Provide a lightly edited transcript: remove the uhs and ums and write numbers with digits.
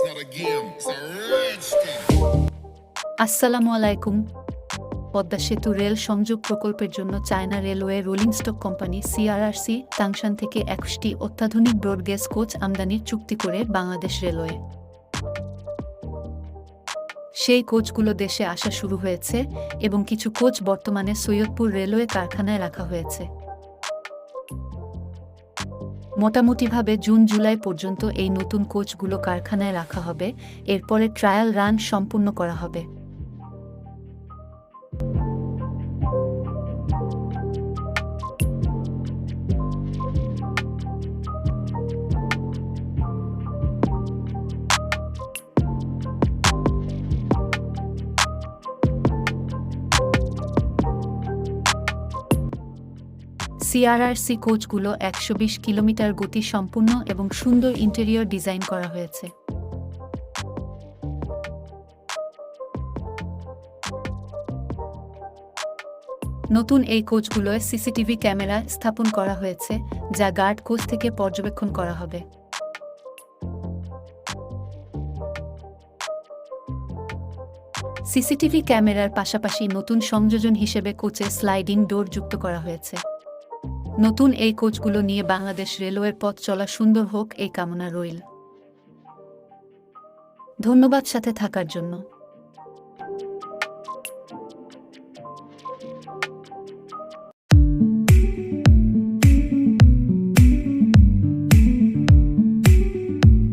not a game, it's a rich thing. আসসালামু আলাইকুম। পদ্মা সেতু রেল সংযোগ প্রকল্পের জন্য China railway rolling stock company CRRC টাংশান থেকে 21টি অত্যাধুনিক ব্রডগেজ কোচ আমদানির চুক্তি করে বাংলাদেশ রেলওয়ে। সেই কোচগুলো দেশে আসা শুরু হয়েছে এবং কিছু কোচ বর্তমানে সৈয়দপুর রেলওয়ে কারখানায় রাখা হয়েছে। মোটামুটিভাবে জুন-জুলাই পর্যন্ত এই নতুন কোচগুলো কারখানায় রাখা হবে, এরপরে ট্রায়াল রান সম্পূর্ণ করা হবে। CRRC কোচগুলো 120 কিলোমিটার গতি সম্পূর্ণ এবং সুন্দর ইন্টেরিয়র ডিজাইন করা হয়েছে। নতুন এই কোচগুলোয় সিসিটিভি ক্যামেরা স্থাপন করা হয়েছে, যা গার্ড কোচ থেকে পর্যবেক্ষণ করা হবে। সিসিটিভি ক্যামেরার পাশাপাশি নতুন সংযোজন হিসেবে কোচে স্লাইডিং ডোর যুক্ত করা হয়েছে। নতুন এই কোচগুলো নিয়ে বাংলাদেশ রেলওয়ের পথ চলা সুন্দর হোক, এই কামনা রইল। ধন্যবাদ সাথে থাকার জন্য।